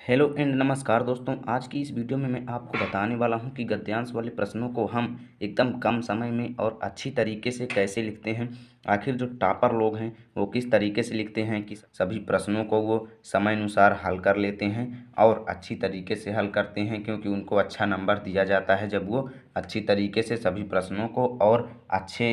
Hello and नमस्कार दोस्तों। आज की इस वीडियो में मैं आपको बताने वाला हूं कि गद्यांश वाले प्रश्नों को हम एकदम कम समय में और अच्छी तरीके से कैसे लिखते हैं। आखिर जो टॉपर लोग हैं वो किस तरीके से लिखते हैं कि सभी प्रश्नों को वो समय अनुसार हल कर लेते हैं और अच्छी तरीके से हल करते हैं, क्योंकि उनको अच्छा नंबर दिया जाता है जब वो अच्छी तरीके से सभी प्रश्नों को और अच्छे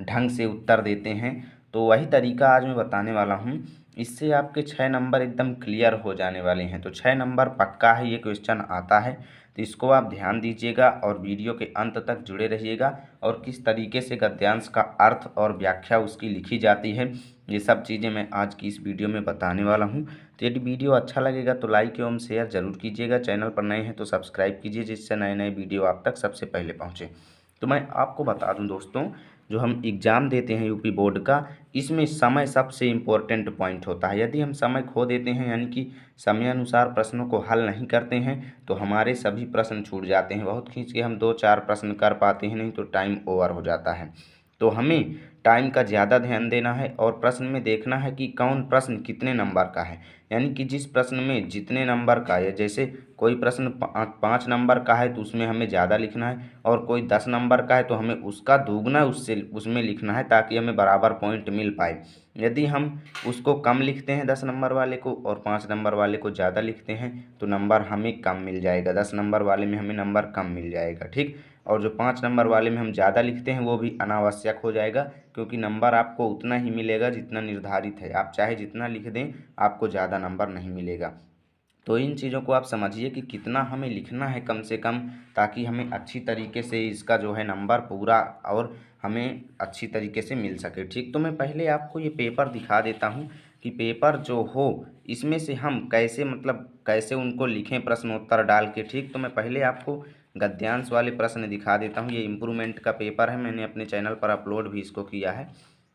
ढंग से उत्तर देते हैं। तो वही तरीका आज मैं बताने वाला हूँ। इससे आपके 6 नंबर एकदम क्लियर हो जाने वाले हैं। तो 6 नंबर पक्का है, ये क्वेश्चन आता है, तो इसको आप ध्यान दीजिएगा और वीडियो के अंत तक जुड़े रहिएगा। और किस तरीके से गद्यांश का अर्थ और व्याख्या उसकी लिखी जाती है, ये सब चीज़ें मैं आज की इस वीडियो में बताने वाला हूँ। तो यदि वीडियो अच्छा लगेगा तो लाइक एवं शेयर ज़रूर कीजिएगा। चैनल पर नए हैं तो सब्सक्राइब कीजिए, जिससे नए नए वीडियो आप तक सबसे पहले पहुँचे। तो मैं आपको बता दूं दोस्तों, जो हम एग्ज़ाम देते हैं यूपी बोर्ड का, इसमें समय सबसे इम्पोर्टेंट पॉइंट होता है। यदि हम समय खो देते हैं, यानी कि समय अनुसार प्रश्नों को हल नहीं करते हैं, तो हमारे सभी प्रश्न छूट जाते हैं। बहुत खींच के हम 2-4 प्रश्न कर पाते हैं, नहीं तो टाइम ओवर हो जाता है। तो हमें टाइम का ज़्यादा ध्यान देना है और प्रश्न में देखना है कि कौन प्रश्न कितने नंबर का है। यानी कि जिस प्रश्न में जितने नंबर का है, जैसे कोई प्रश्न 5 नंबर का है तो उसमें हमें ज़्यादा लिखना है, और कोई 10 नंबर का है तो हमें उसका दुगना उससे उसमें लिखना है, ताकि हमें बराबर पॉइंट मिल पाए। यदि हम उसको कम लिखते हैं 10 नंबर वाले को और 5 नंबर वाले को ज़्यादा लिखते हैं, तो नंबर हमें कम मिल जाएगा। 10 नंबर वाले में हमें नंबर कम मिल जाएगा, ठीक। और जो 5 नंबर वाले में हम ज़्यादा लिखते हैं वो भी अनावश्यक हो जाएगा, क्योंकि नंबर आपको उतना ही मिलेगा जितना निर्धारित है। आप चाहे जितना लिख दें, आपको ज़्यादा नंबर नहीं मिलेगा। तो इन चीज़ों को आप समझिए कि कितना हमें लिखना है कम से कम, ताकि हमें अच्छी तरीके से इसका जो है नंबर पूरा और हमें अच्छी तरीके से मिल सके, ठीक। तो मैं पहले आपको ये पेपर दिखा देता हूँ कि पेपर जो हो इसमें से हम कैसे, मतलब कैसे उनको लिखें प्रश्नोत्तर डाल के, ठीक। तो मैं पहले आपको गद्यांश वाले प्रश्न दिखा देता हूँ। ये इम्प्रूवमेंट का पेपर है, मैंने अपने चैनल पर अपलोड भी इसको किया है।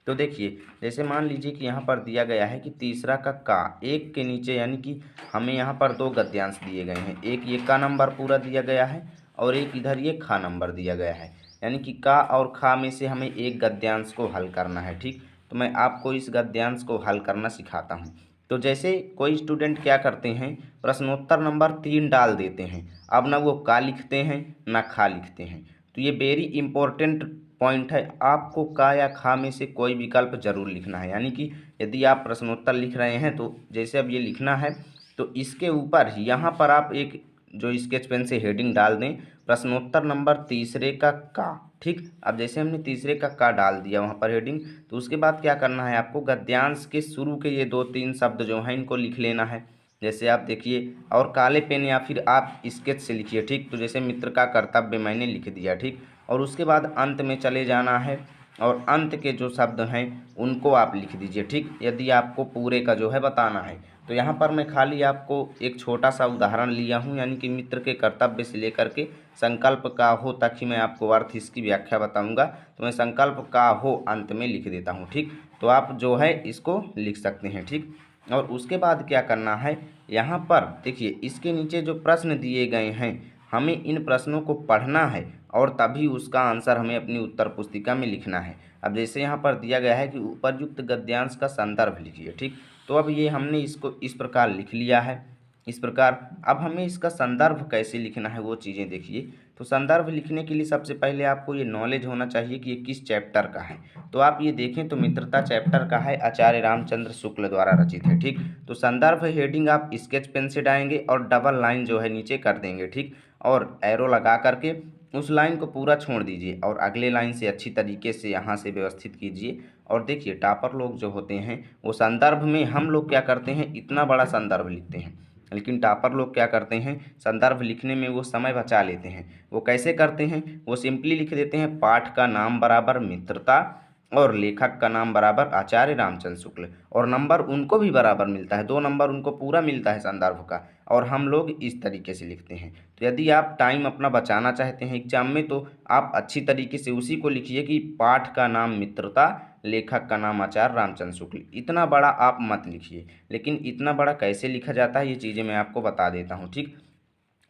तो देखिए, जैसे मान लीजिए कि यहाँ पर दिया गया है कि तीसरा का एक के नीचे, यानी कि हमें यहाँ पर 2 गद्यांश दिए गए हैं। एक ये का नंबर पूरा दिया गया है और एक इधर ये खा नंबर दिया गया है। यानी कि का और खा में से हमें एक गद्यांश को हल करना है, ठीक। तो मैं आपको इस गद्यांश को हल करना सिखाता हूँ। तो जैसे कोई स्टूडेंट क्या करते हैं, प्रश्नोत्तर नंबर 3 डाल देते हैं। अब ना वो का लिखते हैं ना खा लिखते हैं। तो ये वेरी इंपॉर्टेंट पॉइंट है। आपको का या खा में से कोई विकल्प जरूर लिखना है। यानी कि यदि आप प्रश्नोत्तर लिख रहे हैं तो जैसे अब ये लिखना है, तो इसके ऊपर यहाँ पर आप एक जो स्केच पेन से हेडिंग डाल दें, प्रश्नोत्तर नंबर तीसरे का, ठीक। अब जैसे हमने तीसरे का डाल दिया वहाँ पर हेडिंग, तो उसके बाद क्या करना है, आपको गद्यांश के शुरू के ये 2-3 शब्द जो हैं इनको लिख लेना है। जैसे आप देखिए, और काले पेन या फिर आप स्केच से लिखिए, ठीक। तो जैसे मित्र का कर्तव्य मैंने लिख दिया, ठीक। और उसके बाद अंत में चले जाना है और अंत के जो शब्द हैं उनको आप लिख दीजिए, ठीक। यदि आपको पूरे का जो है बताना है, तो यहाँ पर मैं खाली आपको एक छोटा सा उदाहरण लिया हूँ, यानी कि मित्र के कर्तव्य से लेकर के संकल्प का हो तक ही मैं आपको अर्थ इसकी व्याख्या बताऊँगा। तो मैं संकल्प का हो अंत में लिख देता हूँ, ठीक। तो आप जो है इसको लिख सकते हैं, ठीक। और उसके बाद क्या करना है, यहाँ पर देखिए इसके नीचे जो प्रश्न दिए गए हैं, हमें इन प्रश्नों को पढ़ना है और तभी उसका आंसर हमें अपनी उत्तर पुस्तिका में लिखना है। अब जैसे यहाँ पर दिया गया है कि उपरयुक्त गद्यांश का संदर्भ लिखिए, ठीक। तो अब ये हमने इसको इस प्रकार लिख लिया है, इस प्रकार। अब हमें इसका संदर्भ कैसे लिखना है वो चीज़ें देखिए। तो संदर्भ लिखने के लिए सबसे पहले आपको ये नॉलेज होना चाहिए कि ये किस चैप्टर का है। तो आप ये देखें तो मित्रता चैप्टर का है, आचार्य रामचंद्र शुक्ल द्वारा रचित है, ठीक। तो संदर्भ हेडिंग आप स्केच पेन से डालेंगे और डबल लाइन जो है नीचे कर देंगे, ठीक। और एरो लगा करके उस लाइन को पूरा छोड़ दीजिए और अगले लाइन से अच्छी तरीके से यहाँ से व्यवस्थित कीजिए। और देखिए, टॉपर लोग जो होते हैं वो संदर्भ में, हम लोग क्या करते हैं इतना बड़ा संदर्भ लिखते हैं, लेकिन टॉपर लोग क्या करते हैं संदर्भ लिखने में वो समय बचा लेते हैं। वो कैसे करते हैं, वो सिंपली लिख देते हैं पाठ का नाम बराबर मित्रता और लेखक का नाम बराबर आचार्य रामचंद्र शुक्ल, और नंबर उनको भी बराबर मिलता है, 2 नंबर उनको पूरा मिलता है संदर्भ का। और हम लोग इस तरीके से लिखते हैं। तो यदि आप टाइम अपना बचाना चाहते हैं एग्जाम में, तो आप अच्छी तरीके से उसी को लिखिए कि पाठ का नाम मित्रता, लेखक का नाम आचार्य रामचंद्र शुक्ल। इतना बड़ा आप मत लिखिए, लेकिन इतना बड़ा कैसे लिखा जाता है ये चीज़ें मैं आपको बता देता हूँ, ठीक।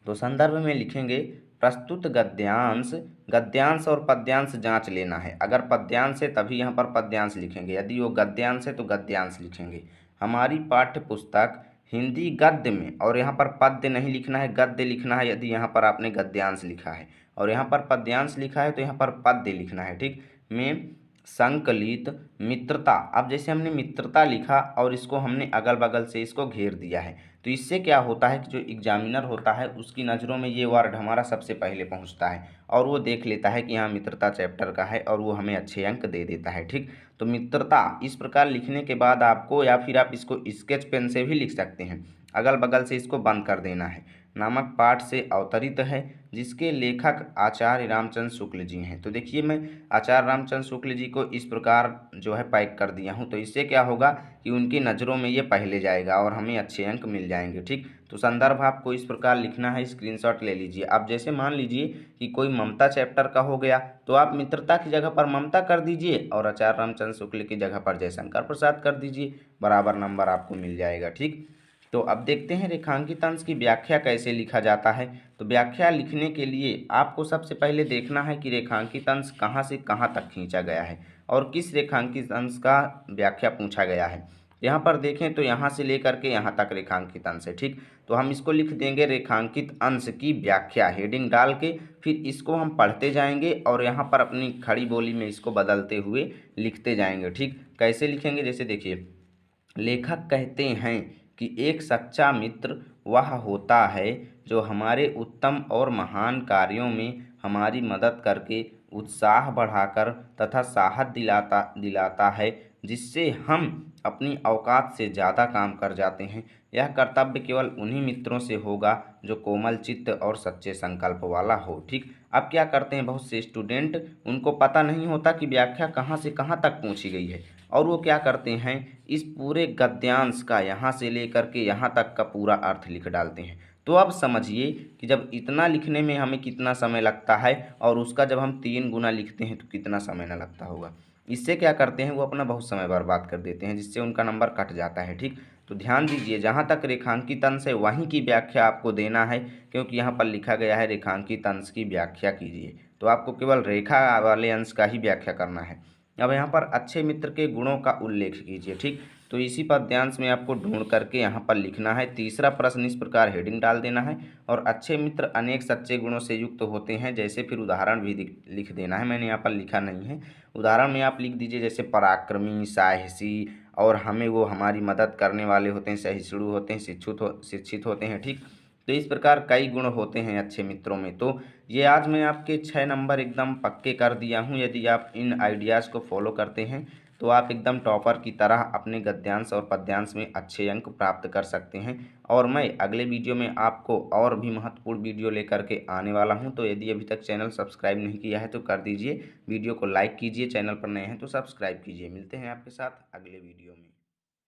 तो संदर्भ में लिखेंगे प्रस्तुत गद्यांश, गद्यांश और पद्यांश जांच लेना है। अगर पद्यांश है तभी यहाँ पर पद्यांश लिखेंगे, यदि वो गद्यांश है तो गद्यांश लिखेंगे। हमारी पाठ्य पुस्तक हिंदी गद्य में, और यहाँ पर पद्य नहीं लिखना है, गद्य लिखना है यदि यहाँ पर आपने गद्यांश लिखा है, और यहाँ पर पद्यांश लिखा है तो यहाँ पर पद्य लिखना है, ठीक। में संकलित मित्रता। अब जैसे हमने मित्रता लिखा और इसको हमने अगल बगल से इसको घेर दिया है, तो इससे क्या होता है कि जो एग्जामिनर होता है उसकी नज़रों में ये वर्ड हमारा सबसे पहले पहुंचता है और वो देख लेता है कि हाँ मित्रता चैप्टर का है और वो हमें अच्छे अंक दे देता है, ठीक। तो मित्रता इस प्रकार लिखने के बाद आपको, या फिर आप इसको स्केच पेन से भी लिख सकते हैं, अगल बगल से इसको बंद कर देना है। नामक पाठ से अवतरित है, जिसके लेखक आचार्य रामचंद्र शुक्ल जी हैं। तो देखिए मैं आचार्य रामचंद्र शुक्ल जी को इस प्रकार जो है पैक कर दिया हूँ, तो इससे क्या होगा कि उनकी नज़रों में ये पहले जाएगा और हमें अच्छे अंक मिल जाएंगे, ठीक। तो संदर्भ आपको इस प्रकार लिखना है, स्क्रीनशॉट ले लीजिए। अब जैसे मान लीजिए कि कोई ममता चैप्टर का हो गया, तो आप मित्रता की जगह पर ममता कर दीजिए और आचार्य रामचंद्र शुक्ल की जगह पर जयशंकर प्रसाद कर दीजिए, बराबर नंबर आपको मिल जाएगा, ठीक। तो अब देखते हैं रेखांकित अंश की व्याख्या कैसे लिखा जाता है। तो व्याख्या लिखने के लिए आपको सबसे पहले देखना है कि रेखांकित अंश कहाँ से कहाँ तक खींचा गया है और किस रेखांकित अंश का व्याख्या पूछा गया है। यहाँ पर देखें तो यहाँ से लेकर के यहाँ तक रेखांकित अंश है, ठीक। तो हम इसको लिख देंगे रेखांकित अंश की व्याख्या, हेडिंग डाल के, फिर इसको हम पढ़ते जाएंगे और यहाँ पर अपनी खड़ी बोली में इसको बदलते हुए लिखते जाएंगे, ठीक। कैसे लिखेंगे, जैसे देखिए, लेखक कहते हैं कि एक सच्चा मित्र वह होता है जो हमारे उत्तम और महान कार्यों में हमारी मदद करके उत्साह बढ़ाकर तथा साहस दिलाता है, जिससे हम अपनी औकात से ज़्यादा काम कर जाते हैं। यह कर्तव्य केवल उन्हीं मित्रों से होगा जो कोमल चित्त और सच्चे संकल्प वाला हो, ठीक। अब क्या करते हैं बहुत से स्टूडेंट, उनको पता नहीं होता कि व्याख्या कहाँ से कहाँ तक पूछी गई है, और वो क्या करते हैं इस पूरे गद्यांश का यहाँ से लेकर के यहाँ तक का पूरा अर्थ लिख डालते हैं। तो अब समझिए कि जब इतना लिखने में हमें कितना समय लगता है और उसका जब हम 3 गुना लिखते हैं तो कितना समय न लगता होगा। इससे क्या करते हैं वो अपना बहुत समय बर्बाद कर देते हैं, जिससे उनका नंबर कट जाता है, ठीक। तो ध्यान दीजिए, जहाँ तक रेखांकित अंश है वहीं की व्याख्या आपको देना है, क्योंकि यहाँ पर लिखा गया है रेखांकित अंश की व्याख्या कीजिए, तो आपको केवल रेखा वाले अंश का ही व्याख्या करना है। अब यहाँ पर अच्छे मित्र के गुणों का उल्लेख कीजिए, ठीक। तो इसी पद्यांश में आपको ढूंढ करके यहाँ पर लिखना है। तीसरा प्रश्न इस प्रकार हेडिंग डाल देना है और अच्छे मित्र अनेक सच्चे गुणों से युक्त होते हैं, जैसे, फिर उदाहरण भी लिख देना है। मैंने यहाँ पर लिखा नहीं है, उदाहरण में आप लिख दीजिए, जैसे पराक्रमी, साहसी, और हमें वो हमारी मदद करने वाले होते हैं, सहिष्णु होते हैं, शिक्षित होते हैं, ठीक। तो इस प्रकार कई गुण होते हैं अच्छे मित्रों में। तो ये आज मैं आपके 6 नंबर एकदम पक्के कर दिया हूँ। यदि आप इन आइडियाज़ को फॉलो करते हैं तो आप एकदम टॉपर की तरह अपने गद्यांश और पद्यांश में अच्छे अंक प्राप्त कर सकते हैं। और मैं अगले वीडियो में आपको और भी महत्वपूर्ण वीडियो लेकर के आने वाला हूं। तो यदि अभी तक चैनल सब्सक्राइब नहीं किया है तो कर दीजिए, वीडियो को लाइक कीजिए, चैनल पर नए हैं तो सब्सक्राइब कीजिए। मिलते हैं आपके साथ अगले वीडियो में।